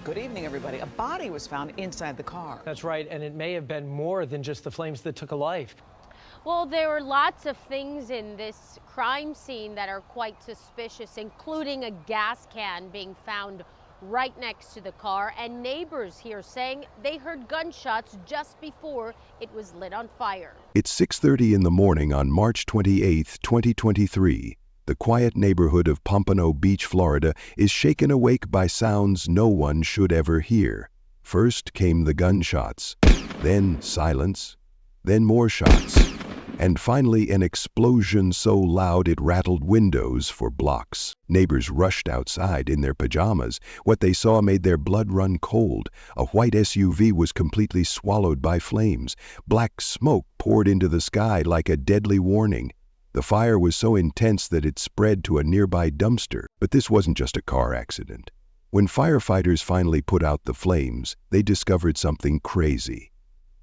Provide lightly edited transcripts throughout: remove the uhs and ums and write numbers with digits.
Good evening, everybody. A body was found inside the car. That's right, and it may have been more than just the flames that took a life. Well, there were lots of things in this crime scene that are quite suspicious, including a gas can being found right next to the car, and neighbors here saying they heard gunshots just before it was lit on fire. It's 6:30 in the morning on March 28, 2023. The quiet neighborhood of Pompano Beach, Florida, is shaken awake by sounds no one should ever hear. First came the gunshots, then silence, then more shots, and finally an explosion so loud it rattled windows for blocks. Neighbors rushed outside in their pajamas. What they saw made their blood run cold. A white SUV was completely swallowed by flames. Black smoke poured into the sky like a deadly warning. The fire was so intense that it spread to a nearby dumpster. But this wasn't just a car accident. When firefighters finally put out the flames, they discovered something crazy.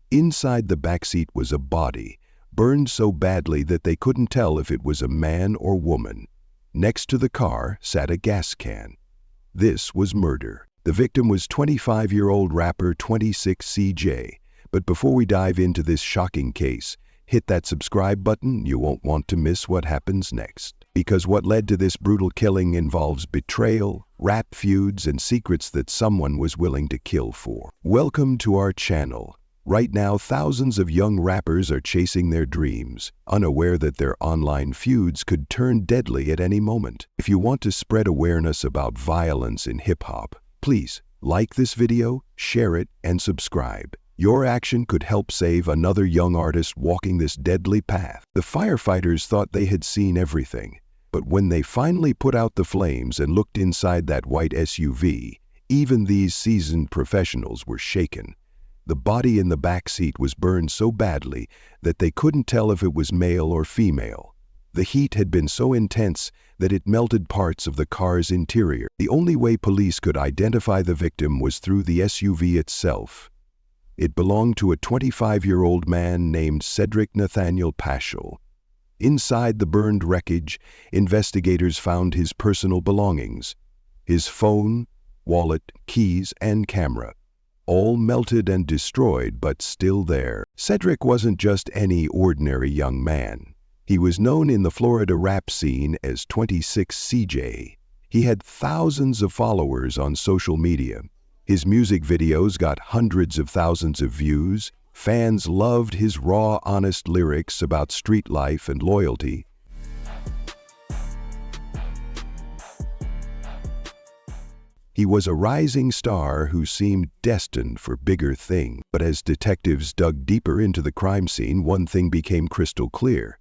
Inside the backseat was a body, burned so badly that they couldn't tell if it was a man or woman. Next to the car sat a gas can. This was murder. The victim was 25-year-old rapper 26 Ceejay. But before we dive into this shocking case, hit that subscribe button. You won't want to miss what happens next. Because what led to this brutal killing involves betrayal, rap feuds, and secrets that someone was willing to kill for. Welcome to our channel. Right now, thousands of young rappers are chasing their dreams, unaware that their online feuds could turn deadly at any moment. If you want to spread awareness about violence in hip-hop, please like this video, share it, and subscribe. Your action could help save another young artist walking this deadly path. The firefighters thought they had seen everything, but when they finally put out the flames and looked inside that white SUV, even these seasoned professionals were shaken. The body in the back seat was burned so badly that they couldn't tell if it was male or female. The heat had been so intense that it melted parts of the car's interior. The only way police could identify the victim was through the SUV itself. It belonged to a 25-year-old man named Cedric Nathaniel Paschal. Inside the burned wreckage, investigators found his personal belongings, his phone, wallet, keys, and camera. All melted and destroyed, but still there. Cedric wasn't just any ordinary young man. He was known in the Florida rap scene as 26 Ceejay. He had thousands of followers on social media. His music videos got hundreds of thousands of views. Fans loved his raw, honest lyrics about street life and loyalty. He was a rising star who seemed destined for bigger things. But as detectives dug deeper into the crime scene, one thing became crystal clear.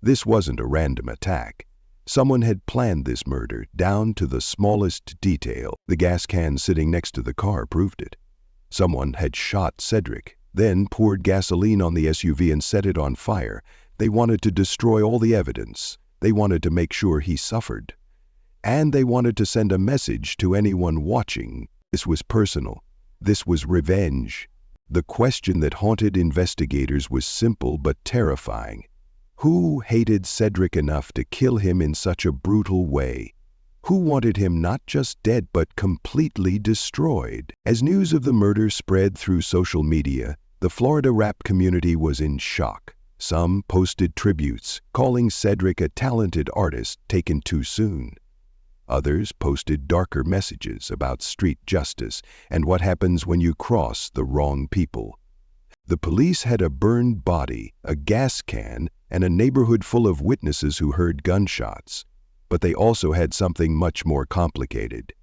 This wasn't a random attack. Someone had planned this murder down to the smallest detail. The gas can sitting next to the car proved it. Someone had shot Cedric, then poured gasoline on the SUV and set it on fire. They wanted to destroy all the evidence. They wanted to make sure he suffered. And they wanted to send a message to anyone watching. This was personal. This was revenge. The question that haunted investigators was simple but terrifying. Who hated Cedric enough to kill him in such a brutal way? Who wanted him not just dead but completely destroyed? As news of the murder spread through social media, the Florida rap community was in shock. Some posted tributes, calling Cedric a talented artist taken too soon. Others posted darker messages about street justice and what happens when you cross the wrong people. The police had a burned body, a gas can, and a neighborhood full of witnesses who heard gunshots. But they also had something much more complicated.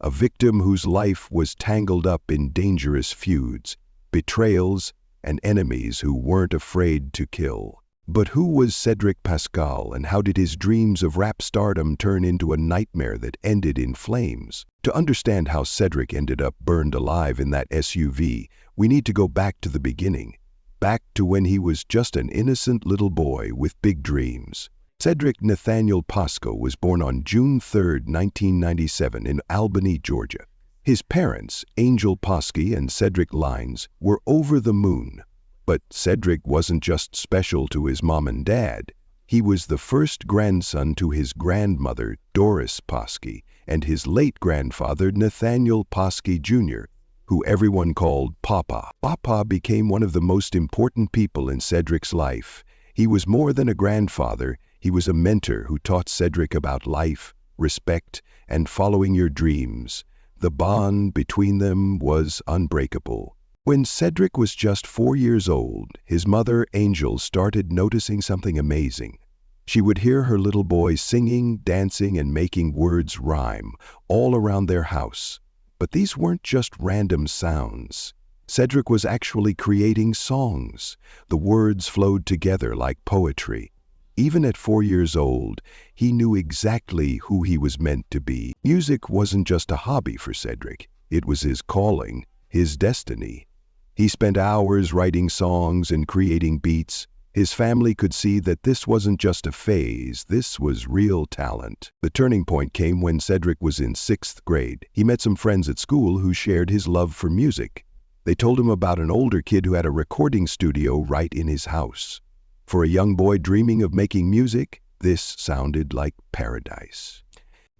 A victim whose life was tangled up in dangerous feuds, betrayals, and enemies who weren't afraid to kill. But who was Cedric Paschal, and how did his dreams of rap stardom turn into a nightmare that ended in flames? To understand how Cedric ended up burned alive in that SUV, we need to go back to the beginning. Back to when he was just an innocent little boy with big dreams. Cedric Nathaniel Paschal was born on June 3, 1997 in Albany, Georgia. His parents, Angel Paschal and Cedric Lines, were over the moon. But Cedric wasn't just special to his mom and dad. He was the first grandson to his grandmother, Doris Paschal, and his late grandfather, Nathaniel Posky Jr., who everyone called Papa. Papa became one of the most important people in Cedric's life. He was more than a grandfather, he was a mentor who taught Cedric about life, respect, and following your dreams. The bond between them was unbreakable. When Cedric was just 4 years old, his mother, Angel, started noticing something amazing. She would hear her little boy singing, dancing, and making words rhyme all around their house. But these weren't just random sounds. Cedric was actually creating songs. The words flowed together like poetry. Even at 4 years old, he knew exactly who he was meant to be. Music wasn't just a hobby for Cedric. It was his calling, his destiny. He spent hours writing songs and creating beats. His family could see that this wasn't just a phase, this was real talent. The turning point came when Cedric was in 6th grade. He met some friends at school who shared his love for music. They told him about an older kid who had a recording studio right in his house. For a young boy dreaming of making music, this sounded like paradise.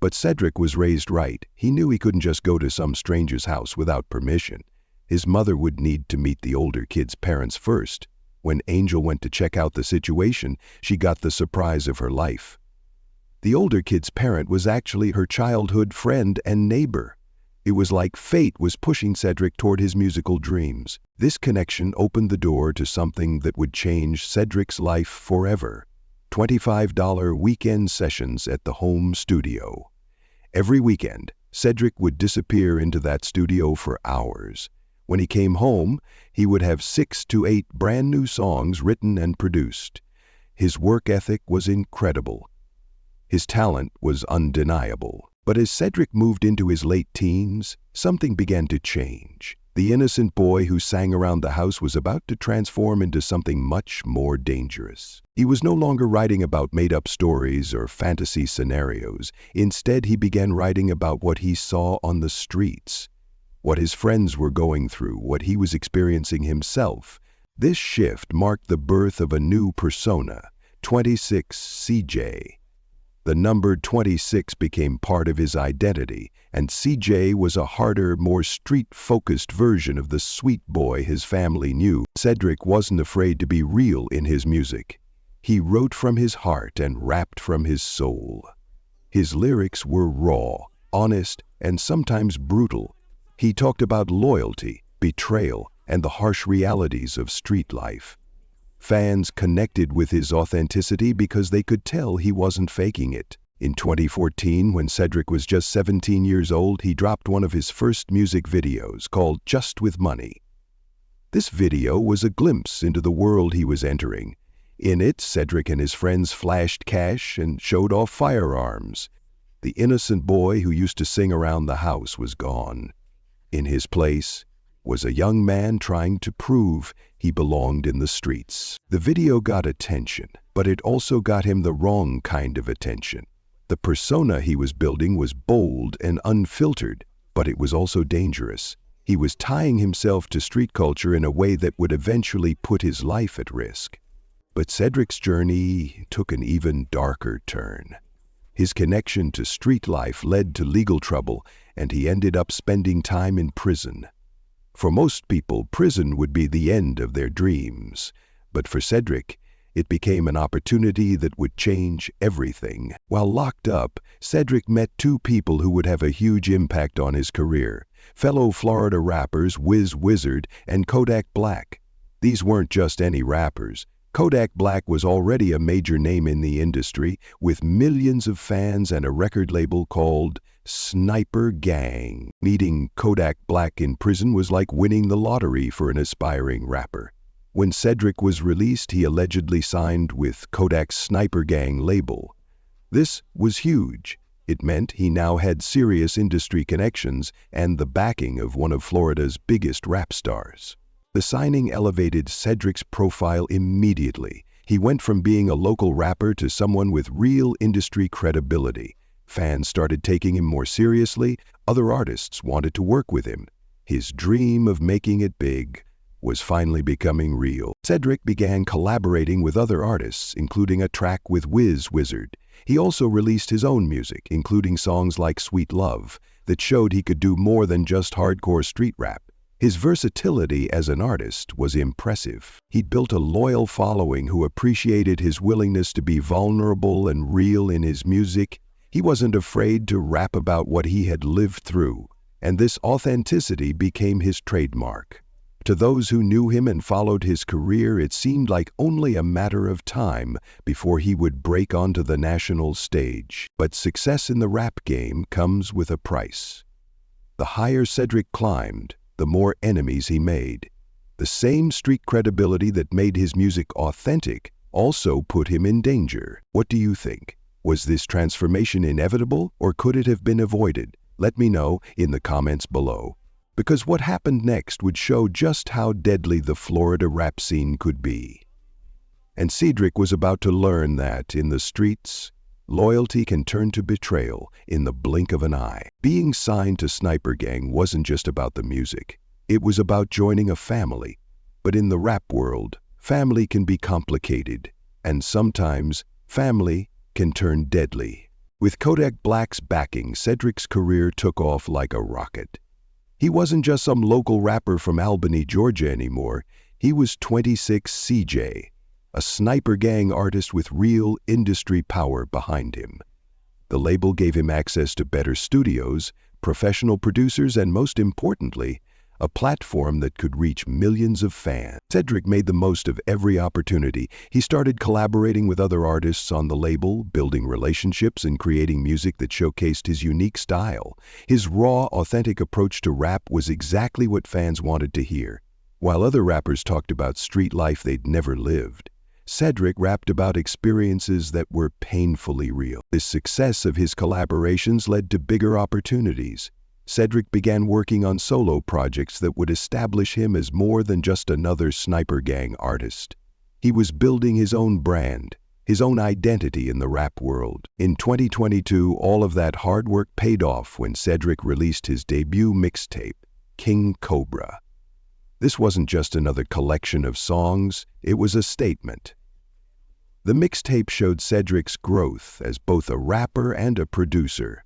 But Cedric was raised right. He knew he couldn't just go to some stranger's house without permission. His mother would need to meet the older kid's parents first. When Angel went to check out the situation, she got the surprise of her life. The older kid's parent was actually her childhood friend and neighbor. It was like fate was pushing Cedric toward his musical dreams. This connection opened the door to something that would change Cedric's life forever. $25 weekend sessions at the home studio. Every weekend, Cedric would disappear into that studio for hours. When he came home, he would have 6 to 8 brand new songs written and produced. His work ethic was incredible. His talent was undeniable. But as Cedric moved into his late teens, something began to change. The innocent boy who sang around the house was about to transform into something much more dangerous. He was no longer writing about made-up stories or fantasy scenarios. Instead, he began writing about what he saw on the streets, what his friends were going through, what he was experiencing himself. This shift marked the birth of a new persona, 26 Ceejay. The number 26 became part of his identity, and Ceejay was a harder, more street-focused version of the sweet boy his family knew. Cedric wasn't afraid to be real in his music. He wrote from his heart and rapped from his soul. His lyrics were raw, honest, and sometimes brutal. He talked about loyalty, betrayal, and the harsh realities of street life. Fans connected with his authenticity because they could tell he wasn't faking it. In 2014, when Cedric was just 17 years old, he dropped one of his first music videos called Just With Money. This video was a glimpse into the world he was entering. In it, Cedric and his friends flashed cash and showed off firearms. The innocent boy who used to sing around the house was gone. In his place was a young man trying to prove he belonged in the streets. The video got attention, but it also got him the wrong kind of attention. The persona he was building was bold and unfiltered, but it was also dangerous. He was tying himself to street culture in a way that would eventually put his life at risk. But Cedric's journey took an even darker turn. His connection to street life led to legal trouble, and he ended up spending time in prison. For most people, prison would be the end of their dreams. But for Cedric, it became an opportunity that would change everything. While locked up, Cedric met 2 people who would have a huge impact on his career: fellow Florida rappers Wiz Wizard and Kodak Black. These weren't just any rappers. Kodak Black was already a major name in the industry, with millions of fans and a record label called Sniper Gang. Meeting Kodak Black in prison was like winning the lottery for an aspiring rapper. When Cedric was released, he allegedly signed with Kodak's Sniper Gang label. This was huge. It meant he now had serious industry connections and the backing of one of Florida's biggest rap stars. The signing elevated Cedric's profile immediately. He went from being a local rapper to someone with real industry credibility. Fans started taking him more seriously. Other artists wanted to work with him. His dream of making it big was finally becoming real. Cedric began collaborating with other artists, including a track with Wiz Wizard. He also released his own music, including songs like Sweet Love, that showed he could do more than just hardcore street rap. His versatility as an artist was impressive. He'd built a loyal following who appreciated his willingness to be vulnerable and real in his music. He wasn't afraid to rap about what he had lived through, and this authenticity became his trademark. To those who knew him and followed his career, it seemed like only a matter of time before he would break onto the national stage. But success in the rap game comes with a price. The higher Ceejay climbed, the more enemies he made. The same street credibility that made his music authentic also put him in danger. What do you think? Was this transformation inevitable, or could it have been avoided? Let me know in the comments below. Because what happened next would show just how deadly the Florida rap scene could be. And Ceejay was about to learn that, in the streets, loyalty can turn to betrayal in the blink of an eye. Being signed to Sniper Gang wasn't just about the music. It was about joining a family. But in the rap world, family can be complicated, and sometimes family can turn deadly. With Kodak Black's backing, Ceejay's career took off like a rocket. He wasn't just some local rapper from Albany, Georgia anymore. He was 26 Ceejay, a Sniper Gang artist with real industry power behind him. The label gave him access to better studios, professional producers, and most importantly, a platform that could reach millions of fans. Ceejay made the most of every opportunity. He started collaborating with other artists on the label, building relationships and creating music that showcased his unique style. His raw, authentic approach to rap was exactly what fans wanted to hear. While other rappers talked about street life they'd never lived, Ceejay rapped about experiences that were painfully real. The success of his collaborations led to bigger opportunities. Ceejay began working on solo projects that would establish him as more than just another Sniper Gang artist. He was building his own brand, his own identity in the rap world. In 2022, all of that hard work paid off when Ceejay released his debut mixtape, King Cobra. This wasn't just another collection of songs, it was a statement. The mixtape showed Ceejay's growth as both a rapper and a producer.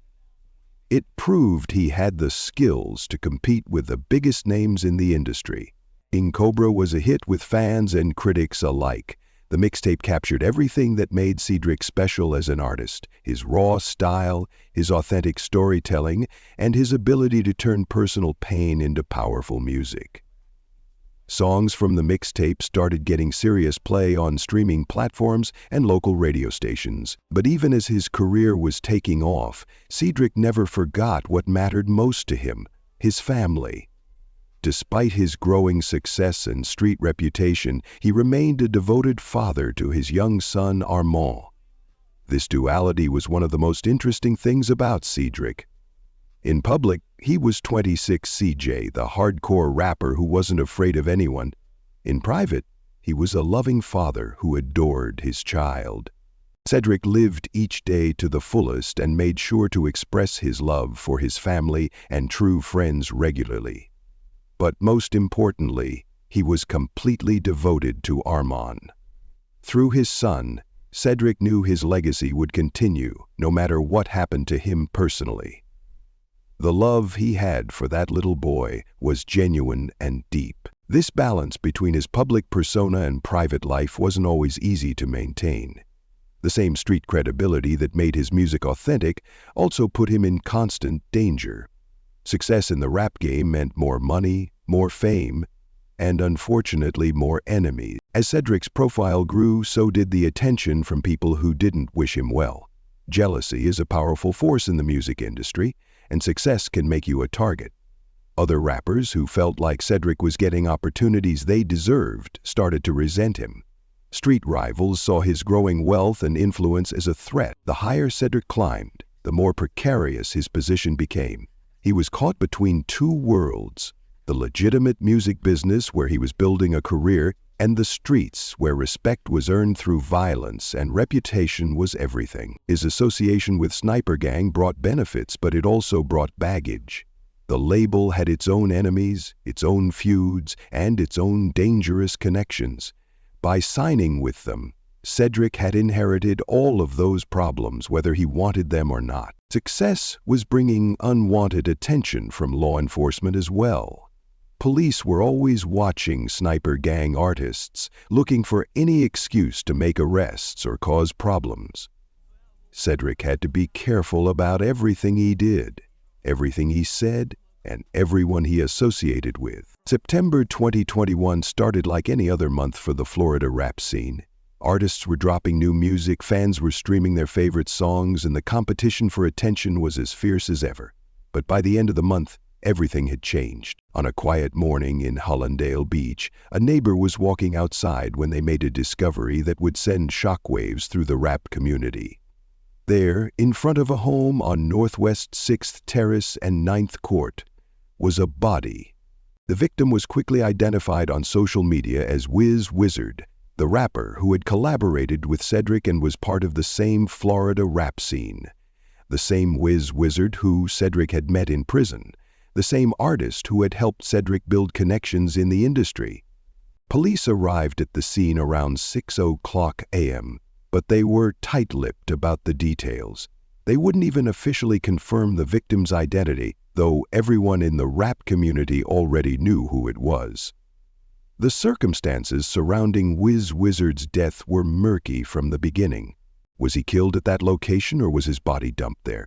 It proved he had the skills to compete with the biggest names in the industry. King Cobra was a hit with fans and critics alike. The mixtape captured everything that made Ceejay special as an artist: his raw style, his authentic storytelling, and his ability to turn personal pain into powerful music. Songs from the mixtape started getting serious play on streaming platforms and local radio stations. But even as his career was taking off, Ceejay never forgot what mattered most to him: his family. Despite his growing success and street reputation, he remained a devoted father to his young son, Armand. This duality was one of the most interesting things about Ceejay. In public, he was 26 Ceejay, the hardcore rapper who wasn't afraid of anyone. In private, he was a loving father who adored his child. Ceejay lived each day to the fullest and made sure to express his love for his family and true friends regularly. But most importantly, he was completely devoted to Armand. Through his son, Ceejay knew his legacy would continue, no matter what happened to him personally. The love he had for that little boy was genuine and deep. This balance between his public persona and private life wasn't always easy to maintain. The same street credibility that made his music authentic also put him in constant danger. Success in the rap game meant more money, more fame, and unfortunately more enemies. As Ceejay's profile grew, so did the attention from people who didn't wish him well. Jealousy is a powerful force in the music industry, and success can make you a target. Other rappers who felt like Ceejay was getting opportunities they deserved started to resent him. Street rivals saw his growing wealth and influence as a threat. The higher Ceejay climbed, the more precarious his position became. He was caught between two worlds: the legitimate music business where he was building a career, and the streets where respect was earned through violence and reputation was everything. His association with Sniper Gang brought benefits, but it also brought baggage. The label had its own enemies, its own feuds, and its own dangerous connections. By signing with them, Cedric had inherited all of those problems whether he wanted them or not. Success was bringing unwanted attention from law enforcement as well. Police were always watching sniper gang artists, looking for any excuse to make arrests or cause problems. Cedric had to be careful about everything he did, everything he said, and everyone he associated with. September 2021 started like any other month for the Florida rap scene. Artists were dropping new music, fans were streaming their favorite songs, and the competition for attention was as fierce as ever. But by the end of the month, everything had changed. On a quiet morning in Pompano Beach, a neighbor was walking outside when they made a discovery that would send shockwaves through the rap community. There, in front of a home on Northwest 6th Terrace and 9th Court, was a body. The victim was quickly identified on social media as Wiz Wizard, the rapper who had collaborated with Cedric and was part of the same Florida rap scene. The same Wiz Wizard who Cedric had met in prison. The same artist who had helped Cedric build connections in the industry. Police arrived at the scene around 6:00 a.m., but they were tight-lipped about the details. They wouldn't even officially confirm the victim's identity, though everyone in the rap community already knew who it was. The circumstances surrounding Wiz Wizard's death were murky from the beginning. Was he killed at that location or was his body dumped there?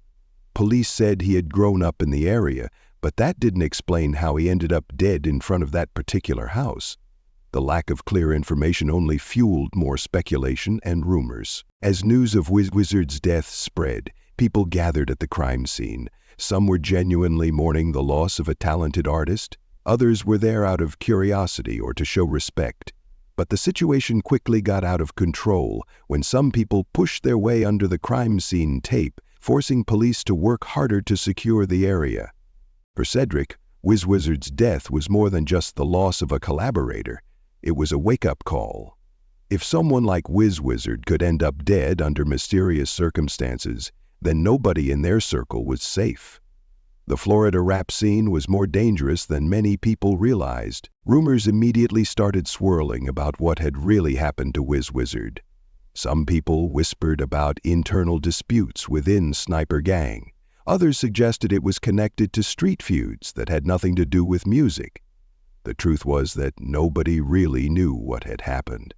Police said he had grown up in the area, but that didn't explain how he ended up dead in front of that particular house. The lack of clear information only fueled more speculation and rumors. As news of Wiz Wizard's death spread, people gathered at the crime scene. Some were genuinely mourning the loss of a talented artist. Others were there out of curiosity or to show respect. But the situation quickly got out of control when some people pushed their way under the crime scene tape, forcing police to work harder to secure the area. For Cedric, Wiz Wizard's death was more than just the loss of a collaborator. It was a wake-up call. If someone like Wiz Wizard could end up dead under mysterious circumstances, then nobody in their circle was safe. The Florida rap scene was more dangerous than many people realized. Rumors immediately started swirling about what had really happened to Wiz Wizard. Some people whispered about internal disputes within Sniper Gang. Others suggested it was connected to street feuds that had nothing to do with music. The truth was that nobody really knew what had happened.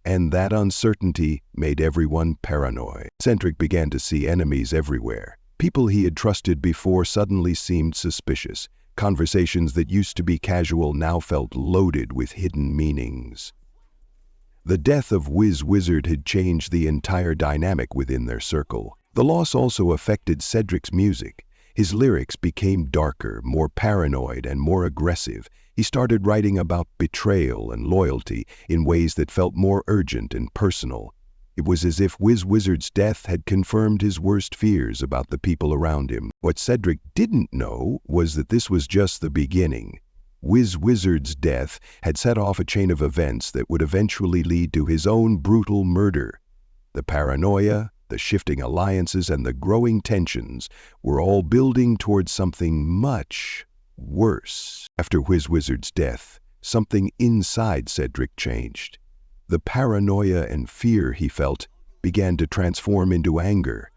And that uncertainty made everyone paranoid. Cedric began to see enemies everywhere. People he had trusted before suddenly seemed suspicious. Conversations that used to be casual now felt loaded with hidden meanings. The death of Wiz Wizard had changed the entire dynamic within their circle. The loss also affected Cedric's music. His lyrics became darker, more paranoid, and more aggressive. He started writing about betrayal and loyalty in ways that felt more urgent and personal. It was as if Wiz Wizard's death had confirmed his worst fears about the people around him. What Cedric didn't know was that this was just the beginning. Wiz Wizard's death had set off a chain of events that would eventually lead to his own brutal murder. The paranoia, the shifting alliances, and the growing tensions were all building towards something much worse. After Wiz Wizard's death, something inside Cedric changed. The paranoia and fear he felt began to transform into anger,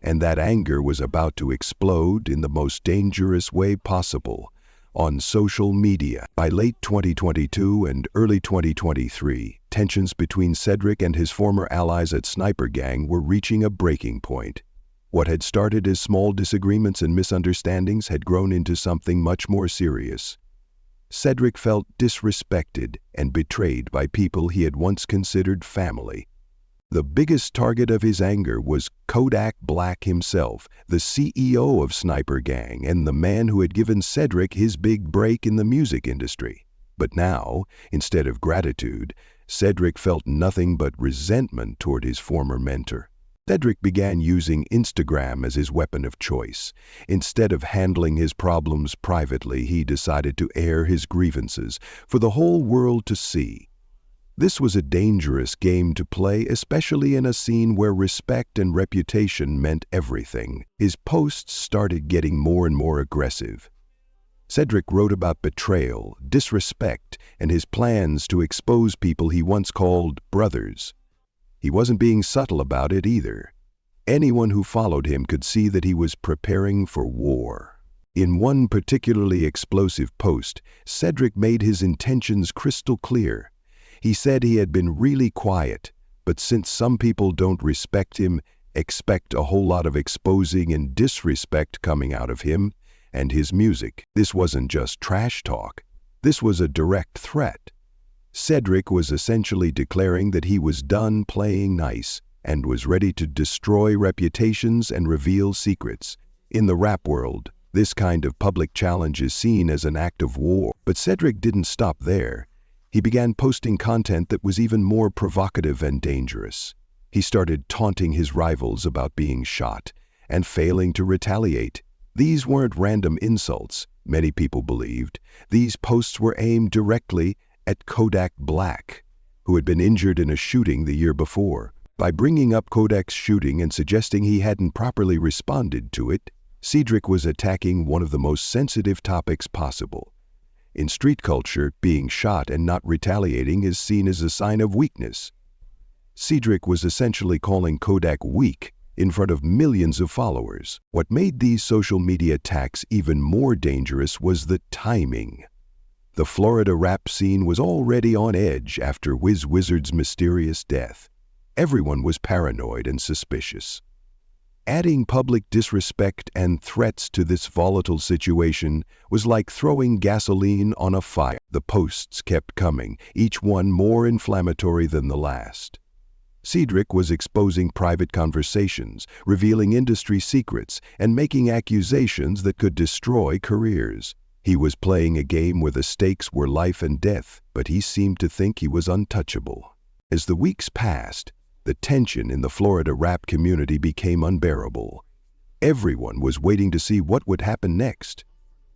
and that anger was about to explode in the most dangerous way possible, on social media. By late 2022 and early 2023, tensions between Cedric and his former allies at Sniper Gang were reaching a breaking point. What had started as small disagreements and misunderstandings had grown into something much more serious. Cedric felt disrespected and betrayed by people he had once considered family. The biggest target of his anger was Kodak Black himself, the CEO of Sniper Gang and the man who had given Cedric his big break in the music industry. But now, instead of gratitude, Cedric felt nothing but resentment toward his former mentor. Cedric began using Instagram as his weapon of choice. Instead of handling his problems privately, he decided to air his grievances for the whole world to see. This was a dangerous game to play, especially in a scene where respect and reputation meant everything. His posts started getting more and more aggressive. Cedric wrote about betrayal, disrespect, and his plans to expose people he once called brothers. He wasn't being subtle about it either. Anyone who followed him could see that he was preparing for war. In one particularly explosive post, Cedric made his intentions crystal clear. He said he had been really quiet, but since some people don't respect him, expect a whole lot of exposing and disrespect coming out of him and his music. This wasn't just trash talk. This was a direct threat. Cedric was essentially declaring that he was done playing nice and was ready to destroy reputations and reveal secrets. In the rap world, this kind of public challenge is seen as an act of war. But Cedric didn't stop there. He began posting content that was even more provocative and dangerous. He started taunting his rivals about being shot and failing to retaliate. These weren't random insults, many people believed. These posts were aimed directly at Kodak Black, who had been injured in a shooting the year before. By bringing up Kodak's shooting and suggesting he hadn't properly responded to it, Cedric was attacking one of the most sensitive topics possible. In street culture, being shot and not retaliating is seen as a sign of weakness. Cedric was essentially calling Kodak weak in front of millions of followers. What made these social media attacks even more dangerous was the timing. The Florida rap scene was already on edge after Wiz Wizard's mysterious death. Everyone was paranoid and suspicious. Adding public disrespect and threats to this volatile situation was like throwing gasoline on a fire. The posts kept coming, each one more inflammatory than the last. Cedric was exposing private conversations, revealing industry secrets, and making accusations that could destroy careers. He was playing a game where the stakes were life and death, but he seemed to think he was untouchable. As the weeks passed, the tension in the Florida rap community became unbearable. Everyone was waiting to see what would happen next.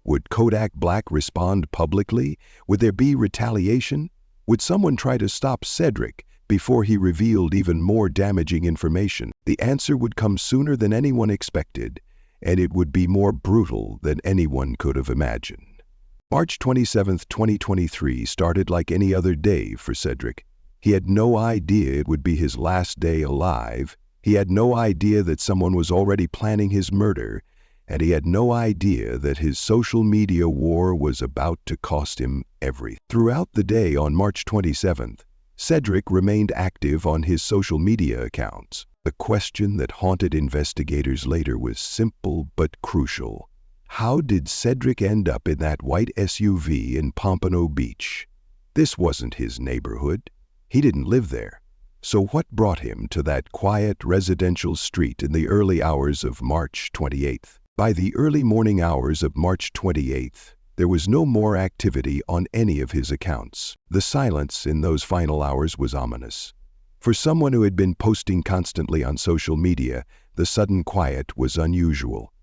Would Kodak Black respond publicly? Would there be retaliation? Would someone try to stop Cedric before he revealed even more damaging information? The answer would come sooner than anyone expected, and it would be more brutal than anyone could have imagined. March 27, 2023 started like any other day for Cedric. He had no idea it would be his last day alive. He had no idea that someone was already planning his murder, and he had no idea that his social media war was about to cost him everything. Throughout the day on March 27th, Cedric remained active on his social media accounts. The question that haunted investigators later was simple but crucial. How did Cedric end up in that white SUV in Pompano Beach? This wasn't his neighborhood. He didn't live there. So what brought him to that quiet residential street in the early hours of March 28th? By the early morning hours of March 28th, there was no more activity on any of his accounts. The silence in those final hours was ominous. For someone who had been posting constantly on social media, the sudden quiet was unusual.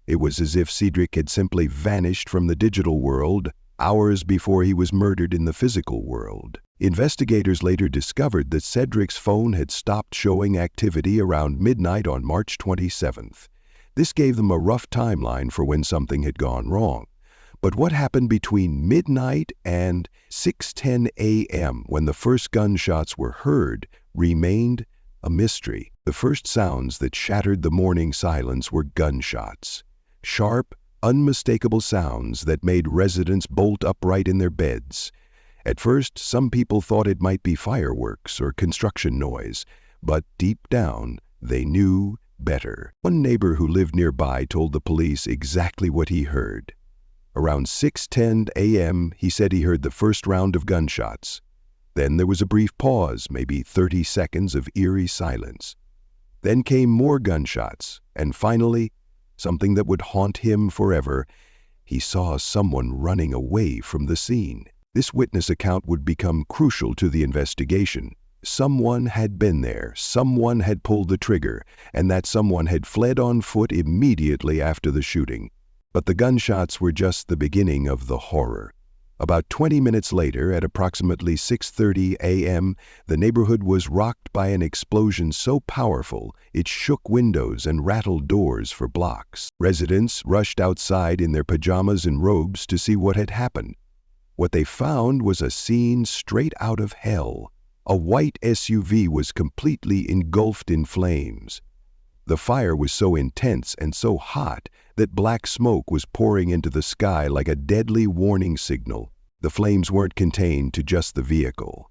It was as if Cedric had simply vanished from the digital world hours before he was murdered in the physical world. Investigators later discovered that Cedric's phone had stopped showing activity around midnight on March 27th. This gave them a rough timeline for when something had gone wrong. But what happened between midnight and 6:10 a.m. when the first gunshots were heard remained a mystery. The first sounds that shattered the morning silence were gunshots. Sharp, unmistakable sounds that made residents bolt upright in their beds. At first, some people thought it might be fireworks or construction noise, but deep down, they knew better. One neighbor who lived nearby told the police exactly what he heard. Around 6:10 a.m., he said he heard the first round of gunshots. Then there was a brief pause, maybe 30 seconds of eerie silence. Then came more gunshots, and finally, something that would haunt him forever. He saw someone running away from the scene. This witness account would become crucial to the investigation. Someone had been there, someone had pulled the trigger, and that someone had fled on foot immediately after the shooting. But the gunshots were just the beginning of the horror. About 20 minutes later, at approximately 6:30 a.m., the neighborhood was rocked by an explosion so powerful it shook windows and rattled doors for blocks. Residents rushed outside in their pajamas and robes to see what had happened. What they found was a scene straight out of hell. A white SUV was completely engulfed in flames. The fire was so intense and so hot that black smoke was pouring into the sky like a deadly warning signal. The flames weren't contained to just the vehicle.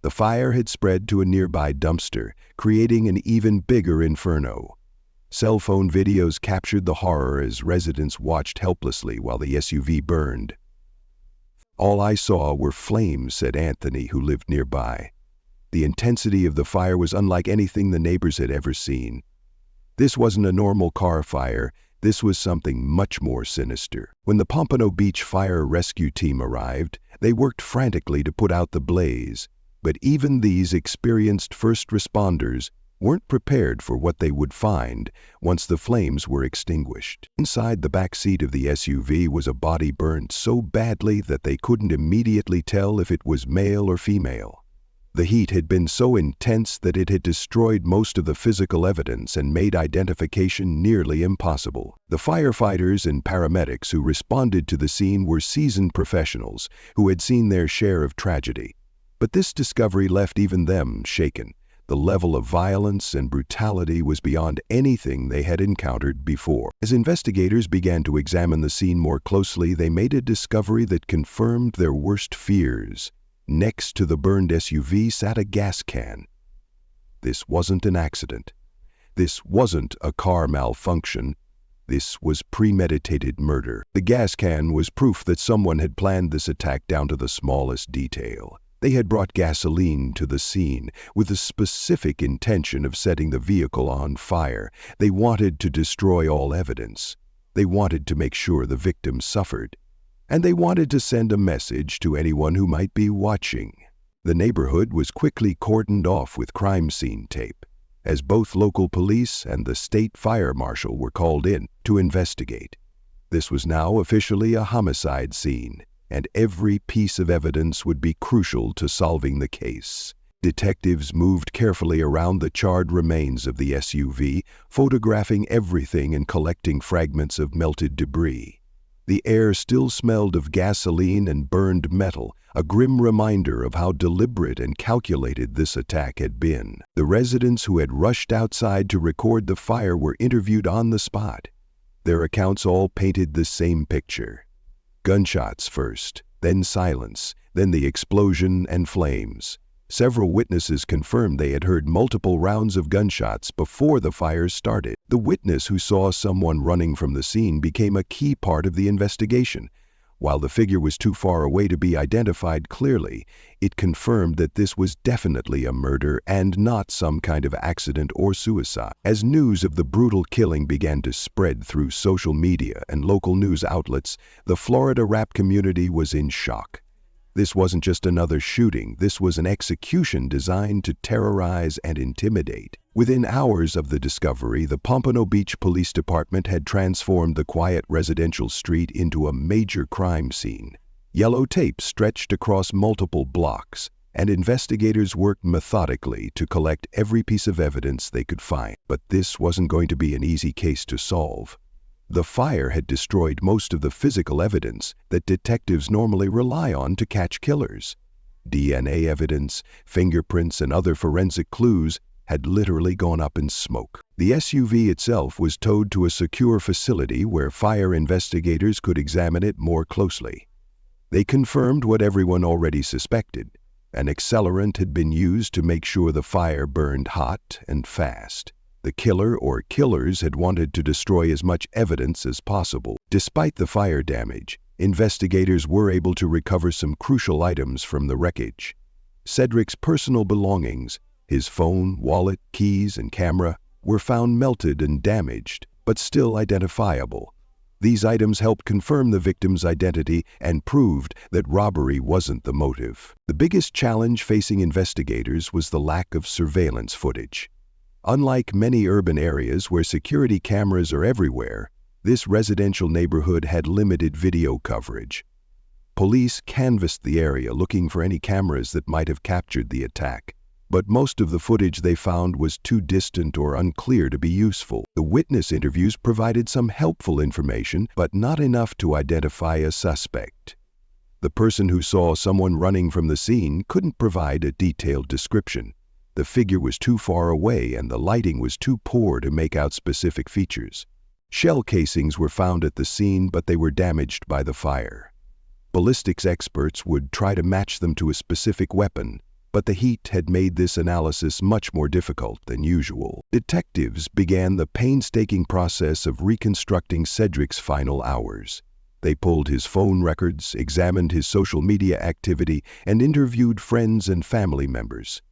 The fire had spread to a nearby dumpster, creating an even bigger inferno. Cell phone videos captured the horror as residents watched helplessly while the SUV burned. "All I saw were flames," said Anthony, who lived nearby. The intensity of the fire was unlike anything the neighbors had ever seen. This wasn't a normal car fire, this was something much more sinister. When the Pompano Beach fire rescue team arrived, they worked frantically to put out the blaze. But even these experienced first responders weren't prepared for what they would find once the flames were extinguished. Inside the back seat of the SUV was a body burned so badly that they couldn't immediately tell if it was male or female. The heat had been so intense that it had destroyed most of the physical evidence and made identification nearly impossible. The firefighters and paramedics who responded to the scene were seasoned professionals who had seen their share of tragedy. But this discovery left even them shaken. The level of violence and brutality was beyond anything they had encountered before. As investigators began to examine the scene more closely, they made a discovery that confirmed their worst fears. Next to the burned SUV sat a gas can. This wasn't an accident. This wasn't a car malfunction. This was premeditated murder. The gas can was proof that someone had planned this attack down to the smallest detail. They had brought gasoline to the scene with the specific intention of setting the vehicle on fire. They wanted to destroy all evidence. They wanted to make sure the victim suffered. And they wanted to send a message to anyone who might be watching. The neighborhood was quickly cordoned off with crime scene tape, as both local police and the state fire marshal were called in to investigate. This was now officially a homicide scene, and every piece of evidence would be crucial to solving the case. Detectives moved carefully around the charred remains of the SUV, photographing everything and collecting fragments of melted debris. The air still smelled of gasoline and burned metal, a grim reminder of how deliberate and calculated this attack had been. The residents who had rushed outside to record the fire were interviewed on the spot. Their accounts all painted the same picture. Gunshots first, then silence, then the explosion and flames. Several witnesses confirmed they had heard multiple rounds of gunshots before the fire started. The witness who saw someone running from the scene became a key part of the investigation. While the figure was too far away to be identified clearly, it confirmed that this was definitely a murder and not some kind of accident or suicide. As news of the brutal killing began to spread through social media and local news outlets, the Florida rap community was in shock. This wasn't just another shooting, this was an execution designed to terrorize and intimidate. Within hours of the discovery, the Pompano Beach Police Department had transformed the quiet residential street into a major crime scene. Yellow tape stretched across multiple blocks, and investigators worked methodically to collect every piece of evidence they could find. But this wasn't going to be an easy case to solve. The fire had destroyed most of the physical evidence that detectives normally rely on to catch killers. DNA evidence, fingerprints, and other forensic clues had literally gone up in smoke. The SUV itself was towed to a secure facility where fire investigators could examine it more closely. They confirmed what everyone already suspected. An accelerant had been used to make sure the fire burned hot and fast. The killer or killers had wanted to destroy as much evidence as possible. Despite the fire damage, investigators were able to recover some crucial items from the wreckage. Cedric's personal belongings, his phone, wallet, keys, and camera, were found melted and damaged, but still identifiable. These items helped confirm the victim's identity and proved that robbery wasn't the motive. The biggest challenge facing investigators was the lack of surveillance footage. Unlike many urban areas where security cameras are everywhere, this residential neighborhood had limited video coverage. Police canvassed the area looking for any cameras that might have captured the attack, but most of the footage they found was too distant or unclear to be useful. The witness interviews provided some helpful information, but not enough to identify a suspect. The person who saw someone running from the scene couldn't provide a detailed description. The figure was too far away and the lighting was too poor to make out specific features. Shell casings were found at the scene, but they were damaged by the fire. Ballistics experts would try to match them to a specific weapon, but the heat had made this analysis much more difficult than usual. Detectives began the painstaking process of reconstructing Cedric's final hours. They pulled his phone records, examined his social media activity, and interviewed friends and family members.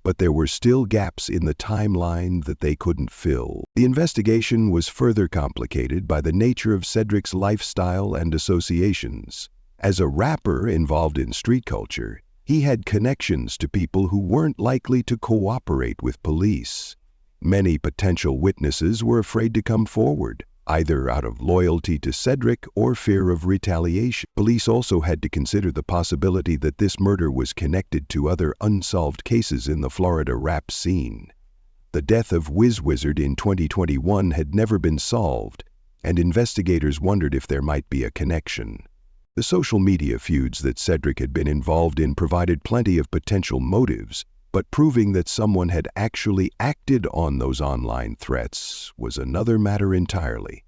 But there were still gaps in the timeline that they couldn't fill. The investigation was further complicated by the nature of Cedric's lifestyle and associations. As a rapper involved in street culture, he had connections to people who weren't likely to cooperate with police. Many potential witnesses were afraid to come forward, either out of loyalty to Cedric or fear of retaliation. Police also had to consider the possibility that this murder was connected to other unsolved cases in the Florida rap scene. The death of Wiz Wizard in 2021 had never been solved, and investigators wondered if there might be a connection. The social media feuds that Cedric had been involved in provided plenty of potential motives, but proving that someone had actually acted on those online threats was another matter entirely.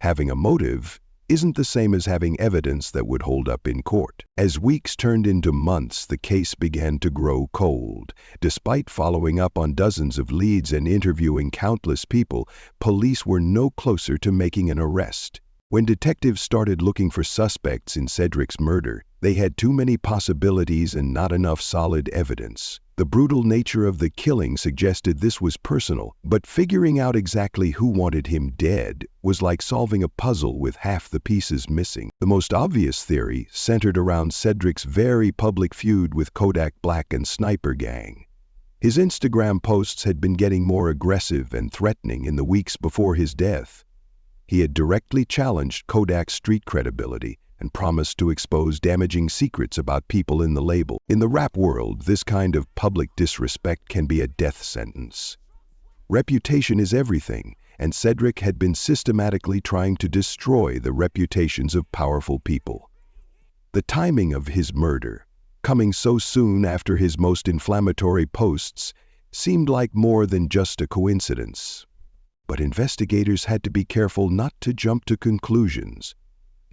Having a motive isn't the same as having evidence that would hold up in court. As weeks turned into months, the case began to grow cold. Despite following up on dozens of leads and interviewing countless people, police were no closer to making an arrest. When detectives started looking for suspects in Cedric's murder, they had too many possibilities and not enough solid evidence. The brutal nature of the killing suggested this was personal, but figuring out exactly who wanted him dead was like solving a puzzle with half the pieces missing. The most obvious theory centered around Cedric's very public feud with Kodak Black and Sniper Gang. His Instagram posts had been getting more aggressive and threatening in the weeks before his death. He had directly challenged Kodak's street credibility and promised to expose damaging secrets about people in the label. In the rap world, this kind of public disrespect can be a death sentence. Reputation is everything, and Cedric had been systematically trying to destroy the reputations of powerful people. The timing of his murder, coming so soon after his most inflammatory posts, seemed like more than just a coincidence. But investigators had to be careful not to jump to conclusions.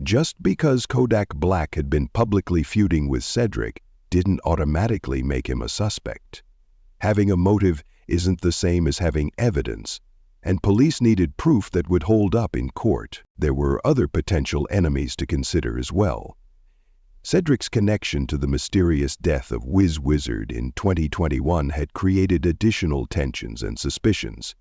Just because Kodak Black had been publicly feuding with Cedric didn't automatically make him a suspect. Having a motive isn't the same as having evidence, and police needed proof that would hold up in court. There were other potential enemies to consider as well. Cedric's connection to the mysterious death of Wiz Wizard in 2021 had created additional tensions and suspicions.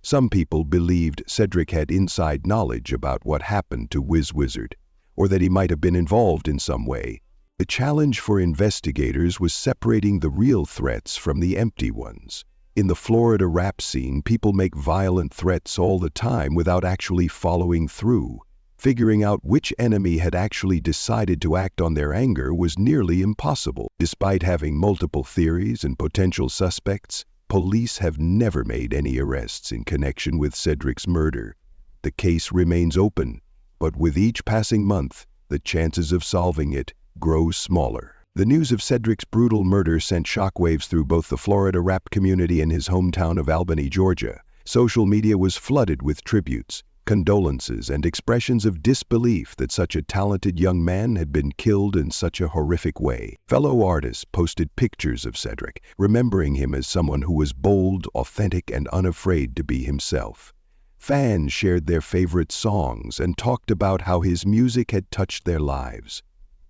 Some people believed Cedric had inside knowledge about what happened to Wiz Wizard, or that he might have been involved in some way. The challenge for investigators was separating the real threats from the empty ones. In the Florida rap scene, people make violent threats all the time without actually following through. Figuring out which enemy had actually decided to act on their anger was nearly impossible. Despite having multiple theories and potential suspects, police have never made any arrests in connection with Cedric's murder. The case remains open, but with each passing month, the chances of solving it grow smaller. The news of Cedric's brutal murder sent shockwaves through both the Florida rap community and his hometown of Albany, Georgia. Social media was flooded with tributes, condolences, and expressions of disbelief that such a talented young man had been killed in such a horrific way. Fellow artists posted pictures of Cedric, remembering him as someone who was bold, authentic, and unafraid to be himself. Fans shared their favorite songs and talked about how his music had touched their lives.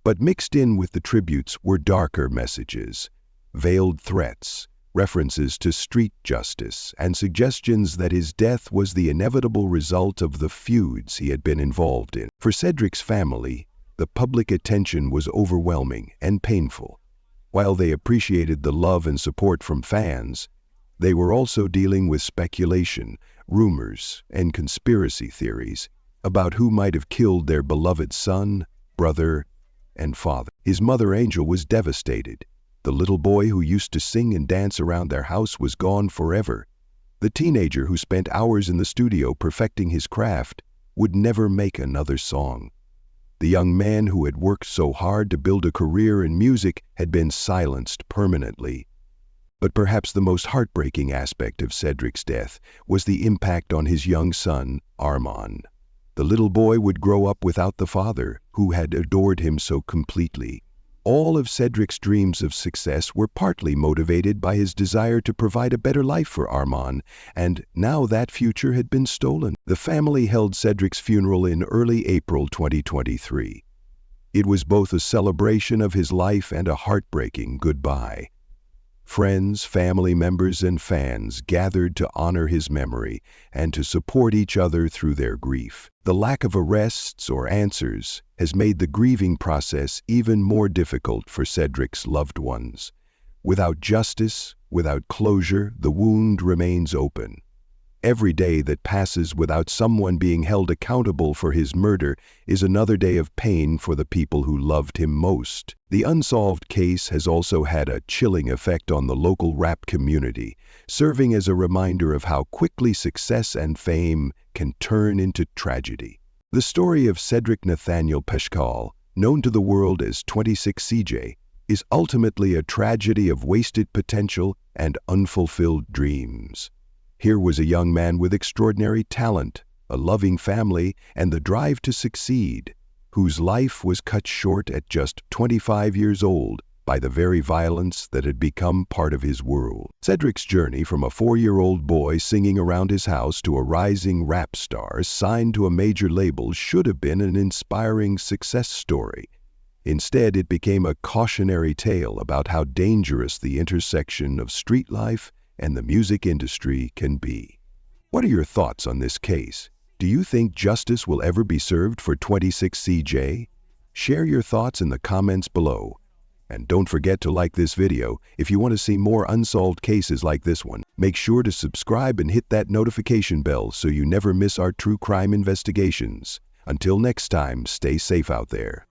But mixed in with the tributes were darker messages, veiled threats, references to street justice, and suggestions that his death was the inevitable result of the feuds he had been involved in. For Cedric's family, the public attention was overwhelming and painful. While they appreciated the love and support from fans, they were also dealing with speculation, rumors, and conspiracy theories about who might have killed their beloved son, brother, and father. His mother, Angel, was devastated. The little boy who used to sing and dance around their house was gone forever. The teenager who spent hours in the studio perfecting his craft would never make another song. The young man who had worked so hard to build a career in music had been silenced permanently. But perhaps the most heartbreaking aspect of Cedric's death was the impact on his young son, Armand. The little boy would grow up without the father, who had adored him so completely. All of Cedric's dreams of success were partly motivated by his desire to provide a better life for Armand, and now that future had been stolen. The family held Cedric's funeral in early April 2023. It was both a celebration of his life and a heartbreaking goodbye. Friends, family members, and fans gathered to honor his memory and to support each other through their grief. The lack of arrests or answers has made the grieving process even more difficult for Cedric's loved ones. Without justice, without closure, the wound remains open. Every day that passes without someone being held accountable for his murder is another day of pain for the people who loved him most. The unsolved case has also had a chilling effect on the local rap community, serving as a reminder of how quickly success and fame can turn into tragedy. The story of Cedric Nathaniel Pascal, known to the world as 26 Ceejay, is ultimately a tragedy of wasted potential and unfulfilled dreams. Here was a young man with extraordinary talent, a loving family, and the drive to succeed, whose life was cut short at just 25 years old by the very violence that had become part of his world. Cedric's journey from a 4-year-old boy singing around his house to a rising rap star signed to a major label should have been an inspiring success story. Instead, it became a cautionary tale about how dangerous the intersection of street life and the music industry can be. What are your thoughts on this case? Do you think justice will ever be served for 26 Ceejay? Share your thoughts in the comments below. And don't forget to like this video if you want to see more unsolved cases like this one. Make sure to subscribe and hit that notification bell so you never miss our true crime investigations. Until next time, stay safe out there.